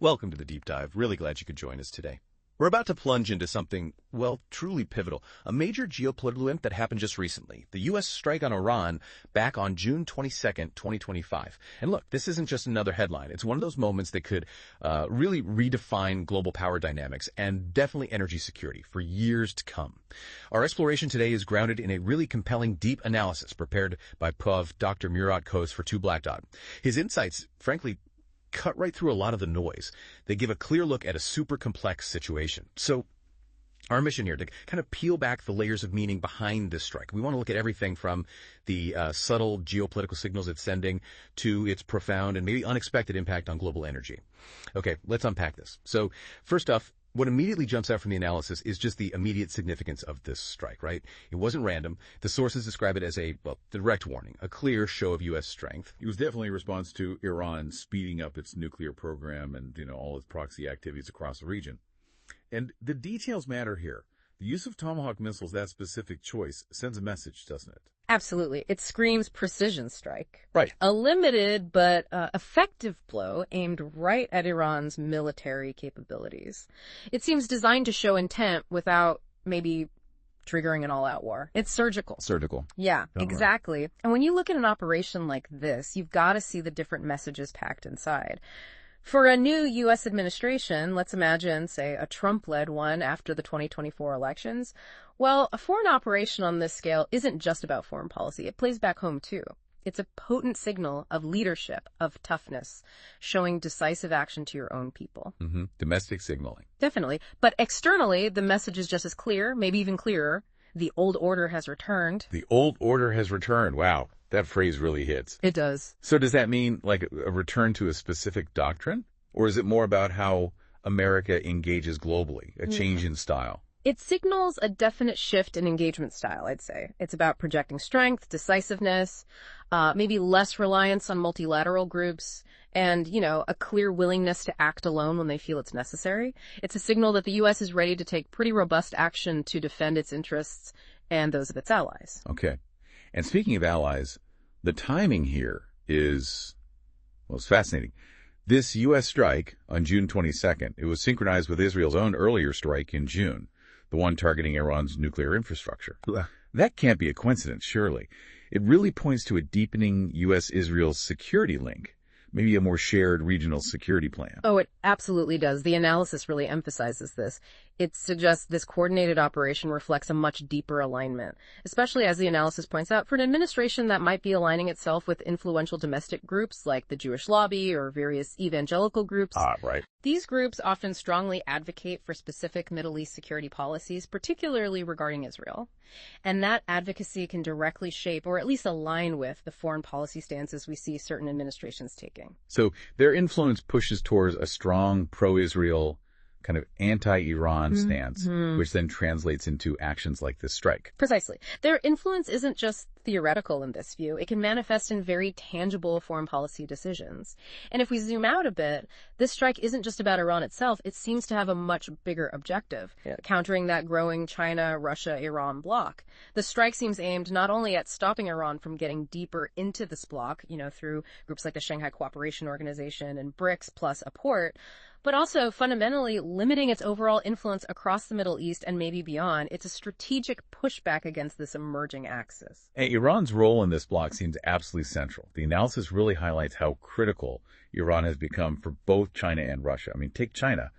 Welcome to the Deep Dive. Really glad you could join us today. We're about to plunge into something, well, truly pivotal, a major geopolitical event that happened just recently, the U.S. strike on Iran back on June 22nd, 2025. And look, this isn't just another headline. It's one of those moments that could really redefine global power dynamics and definitely energy security for years to come. Our exploration today is grounded in a really compelling, deep analysis prepared by Prof. Dr. Murat Koç for 2 Black Dot. His insights, frankly, cut right through a lot of the noise. They give a clear look at a super complex situation. So our mission here to kind of peel back the layers of meaning behind this strike. We want to look at everything from the subtle geopolitical signals it's sending to its profound and maybe unexpected impact on global energy. Okay, let's unpack this. So first off, what immediately jumps out from the analysis is just the immediate significance of this strike, right? It wasn't random. The sources describe it as a, direct warning, a clear show of U.S. strength. It was definitely a response to Iran speeding up its nuclear program and, all its proxy activities across the region. And the details matter here. The use of Tomahawk missiles, that specific choice, sends a message, doesn't it? Absolutely. It screams precision strike. Right. A limited but effective blow aimed right at Iran's military capabilities. It seems designed to show intent without maybe triggering an all-out war. It's surgical. Surgical. Yeah, exactly. And when you look at an operation like this, you've got to see the different messages packed inside. For a new U.S. administration, let's imagine, say, a Trump-led one after the 2024 elections, well, a foreign operation on this scale isn't just about foreign policy. It plays back home, too. It's a potent signal of leadership, of toughness, showing decisive action to your own people. Mm-hmm. Domestic signaling. Definitely. But externally, the message is just as clear, maybe even clearer. The old order has returned. The old order has returned. Wow. That phrase really hits. It does. So does that mean like a return to a specific doctrine? Or is it more about how America engages globally, a change in style? It signals a definite shift in engagement style, I'd say. It's about projecting strength, decisiveness, maybe less reliance on multilateral groups, and, a clear willingness to act alone when they feel it's necessary. It's a signal that the U.S. is ready to take pretty robust action to defend its interests and those of its allies. Okay. And speaking of allies, the timing here is, it's fascinating. This U.S. strike on June 22nd, it was synchronized with Israel's own earlier strike in June, the one targeting Iran's nuclear infrastructure. That can't be a coincidence, surely. It really points to a deepening U.S.-Israel security link, maybe a more shared regional security plan. Oh, it absolutely does. The analysis really emphasizes this. It suggests this coordinated operation reflects a much deeper alignment, especially as the analysis points out, for an administration that might be aligning itself with influential domestic groups like the Jewish lobby or various evangelical groups. Right. These groups often strongly advocate for specific Middle East security policies, particularly regarding Israel. And that advocacy can directly shape or at least align with the foreign policy stances we see certain administrations taking. So their influence pushes towards a strong pro-Israel kind of anti-Iran stance, which then translates into actions like this strike. Precisely. Their influence isn't just theoretical in this view. It can manifest in very tangible foreign policy decisions. And if we zoom out a bit, this strike isn't just about Iran itself. It seems to have a much bigger objective, countering that growing China, Russia, Iran bloc. The strike seems aimed not only at stopping Iran from getting deeper into this bloc, through groups like the Shanghai Cooperation Organization and BRICS plus a port, but also fundamentally limiting its overall influence across the Middle East and maybe beyond. It's a strategic pushback against this emerging axis. And Iran's role in this bloc seems absolutely central. The analysis really highlights how critical Iran has become for both China and Russia. I mean, take China.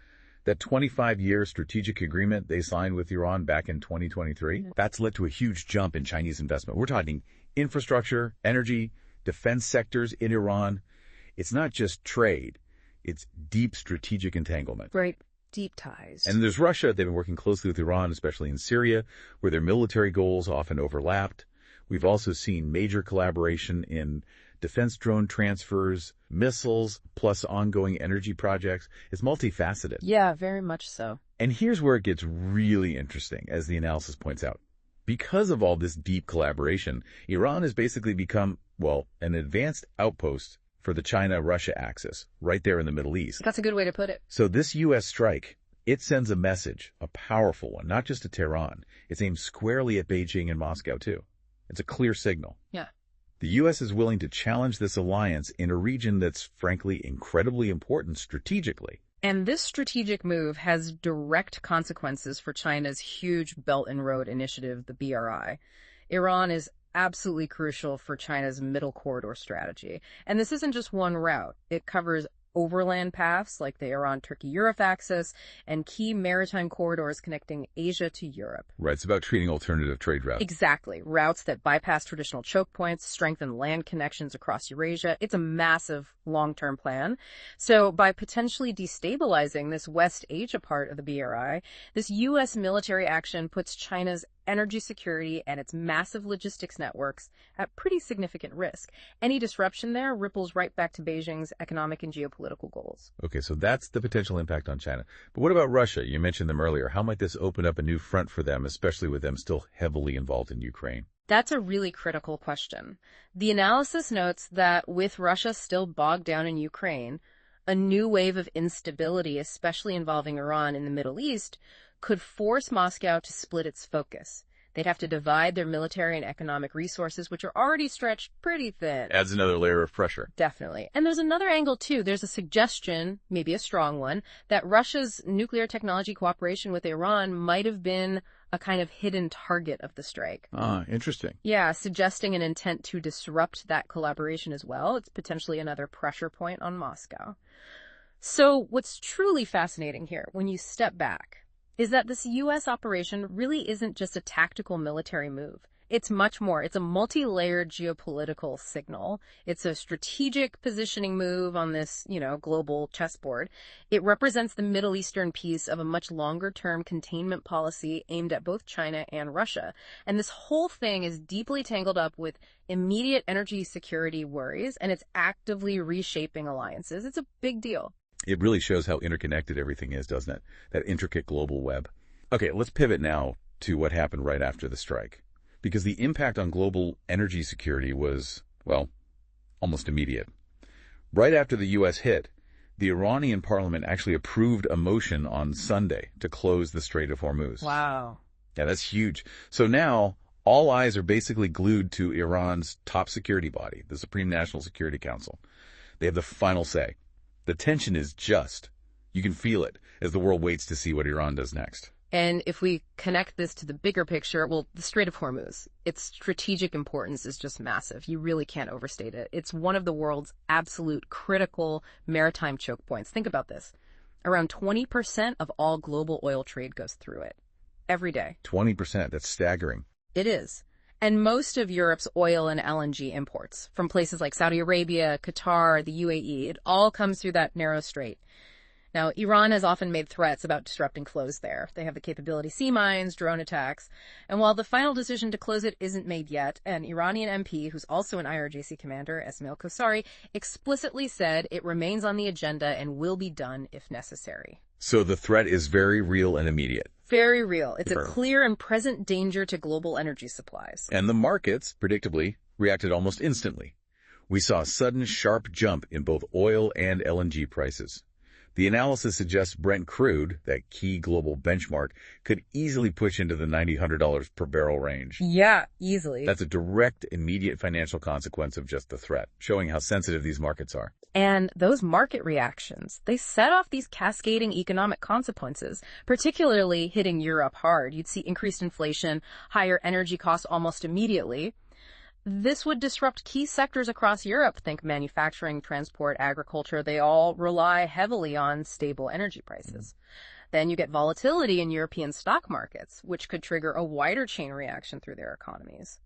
That 25-year strategic agreement they signed with Iran back in 2023, that's led to a huge jump in Chinese investment. We're talking infrastructure, energy, defense sectors in Iran. It's not just trade. It's deep strategic entanglement. Right. Deep ties. And there's Russia. They've been working closely with Iran, especially in Syria, where their military goals often overlapped. We've also seen major collaboration in defense drone transfers, missiles, plus ongoing energy projects. It's multifaceted. Yeah, very much so. And here's where it gets really interesting, as the analysis points out. Because of all this deep collaboration, Iran has basically become, an advanced outpost for the China-Russia axis, right there in the Middle East. That's a good way to put it. So this U.S. strike, it sends a message, a powerful one, not just to Tehran. It's aimed squarely at Beijing and Moscow, too. It's a clear signal. Yeah. The U.S. is willing to challenge this alliance in a region that's, frankly, incredibly important strategically And this strategic move has direct consequences for China's huge Belt and Road Initiative, the BRI. Iran is absolutely crucial for China's middle corridor strategy. And this isn't just one route. It covers overland paths like the Iran-Turkey-Europe axis and key maritime corridors connecting Asia to Europe. Right, it's about treating alternative trade routes. Exactly. Routes that bypass traditional choke points, strengthen land connections across Eurasia. It's a massive long-term plan. So by potentially destabilizing this West Asia part of the BRI, this U.S. military action puts China's energy security and its massive logistics networks at pretty significant risk. Any disruption there ripples right back to Beijing's economic and geopolitical goals. Okay, so that's the potential impact on China. But what about Russia? You mentioned them earlier. How might this open up a new front for them, especially with them still heavily involved in Ukraine? That's a really critical question. The analysis notes that with Russia still bogged down in Ukraine, a new wave of instability, especially involving Iran in the Middle East, could force Moscow to split its focus. They'd have to divide their military and economic resources, which are already stretched pretty thin. Adds another layer of pressure. Definitely. And there's another angle, too. There's a suggestion, maybe a strong one, that Russia's nuclear technology cooperation with Iran might have been a kind of hidden target of the strike. Ah, interesting. Yeah, suggesting an intent to disrupt that collaboration as well. It's potentially another pressure point on Moscow. So what's truly fascinating here, when you step back, is that this U.S. operation really isn't just a tactical military move. It's much more. It's a multi-layered geopolitical signal. It's a strategic positioning move on this, global chessboard. It represents the Middle Eastern piece of a much longer-term containment policy aimed at both China and Russia. And this whole thing is deeply tangled up with immediate energy security worries, and it's actively reshaping alliances. It's a big deal. It really shows how interconnected everything is, doesn't it? That intricate global web. Okay, let's pivot now to what happened right after the strike. Because the impact on global energy security was, well, almost immediate. Right after the U.S. hit, the Iranian parliament actually approved a motion on Sunday to close the Strait of Hormuz. Wow. Yeah, that's huge. So now all eyes are basically glued to Iran's top security body, the Supreme National Security Council. They have the final say. The tension is just. You can feel it as the world waits to see what Iran does next. And if we connect this to the bigger picture, well, the Strait of Hormuz, its strategic importance is just massive. You really can't overstate it. It's one of the world's absolute critical maritime choke points. Think about this. Around 20% of all global oil trade goes through it every day. 20%, that's staggering. It is. And most of Europe's oil and LNG imports from places like Saudi Arabia, Qatar, the UAE, it all comes through that narrow strait. Now, Iran has often made threats about disrupting flows there. They have the capability sea mines, drone attacks. And while the final decision to close it isn't made yet, an Iranian MP, who's also an IRGC commander, Esmail Kosari, explicitly said it remains on the agenda and will be done if necessary. So the threat is very real and immediate. Very real. It's a clear and present danger to global energy supplies. And the markets, predictably, reacted almost instantly. We saw a sudden, sharp jump in both oil and LNG prices. The analysis suggests Brent crude, that key global benchmark, could easily push into the $90-100 per barrel range. Yeah, easily. That's a direct, immediate financial consequence of just the threat, showing how sensitive these markets are. And those market reactions, they set off these cascading economic consequences, particularly hitting Europe hard. You'd see increased inflation, higher energy costs almost immediately. This would disrupt key sectors across Europe. Think manufacturing, transport, agriculture. They all rely heavily on stable energy prices. Then you get volatility in European stock markets, which could trigger a wider chain reaction through their economies.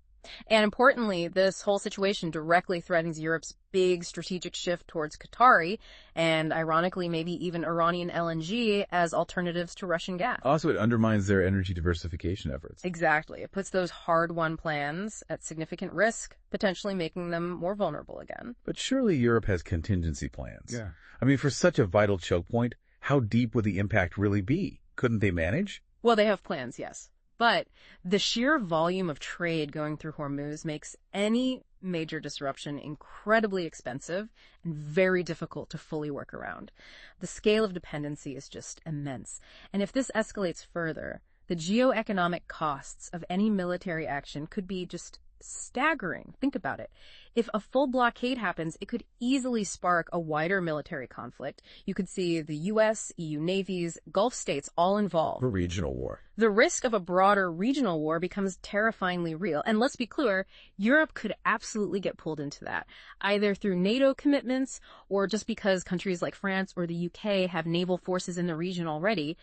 And importantly, this whole situation directly threatens Europe's big strategic shift towards Qatari and, ironically, maybe even Iranian LNG as alternatives to Russian gas. Also, it undermines their energy diversification efforts. Exactly. It puts those hard-won plans at significant risk, potentially making them more vulnerable again. But surely Europe has contingency plans. Yeah. I mean, for such a vital choke point, how deep would the impact really be? Couldn't they manage? Well, they have plans, yes. But the sheer volume of trade going through Hormuz makes any major disruption incredibly expensive and very difficult to fully work around. The scale of dependency is just immense. And if this escalates further, the geoeconomic costs of any military action could be just staggering. Think about it. If a full blockade happens, it could easily spark a wider military conflict. You could see the U.S., EU navies, Gulf states all involved. A regional war. The risk of a broader regional war becomes terrifyingly real. And let's be clear, Europe could absolutely get pulled into that, either through NATO commitments or just because countries like France or the UK have naval forces in the region already.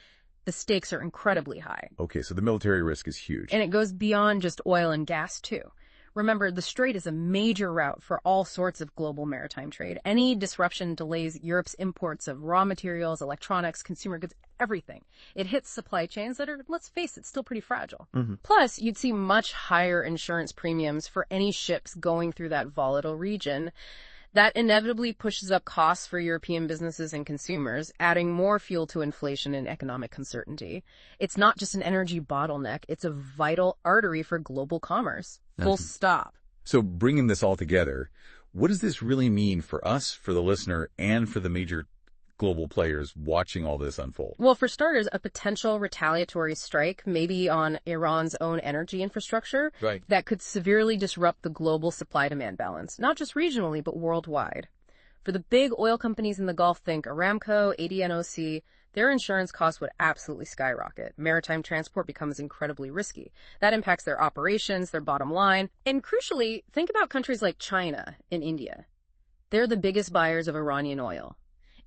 The stakes are incredibly high. Okay, so the military risk is huge. And it goes beyond just oil and gas, too. Remember, the Strait is a major route for all sorts of global maritime trade. Any disruption delays Europe's imports of raw materials, electronics, consumer goods, everything. It hits supply chains that are, let's face it, still pretty fragile. Plus, you'd see much higher insurance premiums for any ships going through that volatile region. That inevitably pushes up costs for European businesses and consumers, adding more fuel to inflation and economic uncertainty. It's not just an energy bottleneck, it's a vital artery for global commerce. Full stop. So bringing this all together, what does this really mean for us, for the listener, and for the major global players watching all this unfold? Well, for starters, a potential retaliatory strike, maybe on Iran's own energy infrastructure, that could severely disrupt the global supply-demand balance, not just regionally, but worldwide. For the big oil companies in the Gulf, think Aramco, ADNOC, their insurance costs would absolutely skyrocket. Maritime transport becomes incredibly risky. That impacts their operations, their bottom line. And crucially, think about countries like China and India. They're the biggest buyers of Iranian oil.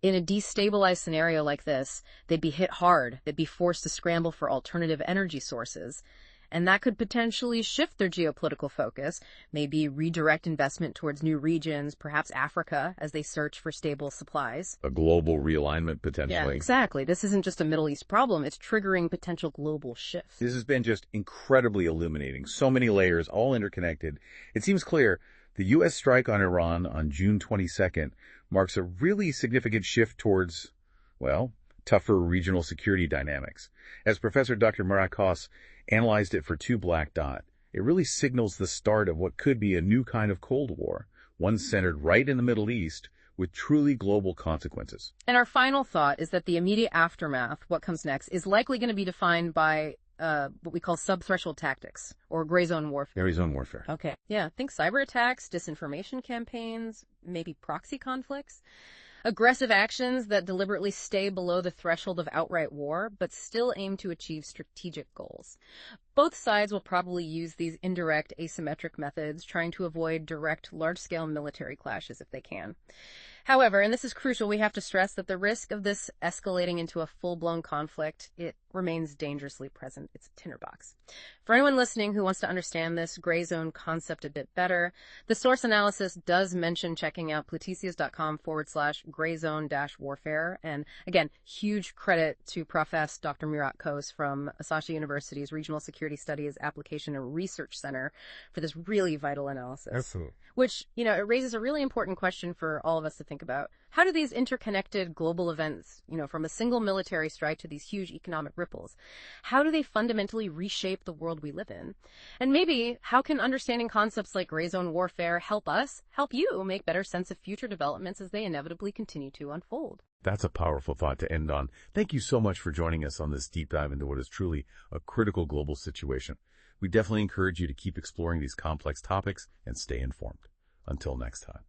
In a destabilized scenario like this, they'd be hit hard. They'd be forced to scramble for alternative energy sources. And that could potentially shift their geopolitical focus, maybe redirect investment towards new regions, perhaps Africa, as they search for stable supplies. A global realignment, potentially. Yeah, exactly. This isn't just a Middle East problem. It's triggering potential global shifts. This has been just incredibly illuminating. So many layers, all interconnected. It seems clear the U.S. strike on Iran on June 22nd marks a really significant shift towards, well, tougher regional security dynamics. As Professor Dr. Murat Koç analyzed it for 2 Black Dot, it really signals the start of what could be a new kind of Cold War, one centered right in the Middle East with truly global consequences. And our final thought is that the immediate aftermath, what comes next, is likely going to be defined by what we call sub-threshold tactics, or gray zone warfare. Gray zone warfare. Okay. Yeah, think cyber attacks, disinformation campaigns, maybe proxy conflicts. Aggressive actions that deliberately stay below the threshold of outright war, but still aim to achieve strategic goals. Both sides will probably use these indirect asymmetric methods, trying to avoid direct large-scale military clashes if they can. However, and this is crucial, we have to stress that the risk of this escalating into a full-blown conflict, it remains dangerously present. It's a tinderbox. For anyone listening who wants to understand this gray zone concept a bit better, the source analysis does mention checking out platesius.com/grayzone-warfare. And again, huge credit to Prof. Dr. Murat Koç from Assachi University's Regional Security Studies Application and Research Center for this really vital analysis. Absolutely. Which, it raises a really important question for all of us to think about. How do these interconnected global events, from a single military strike to these huge economic ripples, how do they fundamentally reshape the world we live in? And maybe, how can understanding concepts like gray zone warfare help you make better sense of future developments as they inevitably continue to unfold? That's a powerful thought to end on. Thank you so much for joining us on this deep dive into what is truly a critical global situation. We definitely encourage you to keep exploring these complex topics and stay informed. Until next time.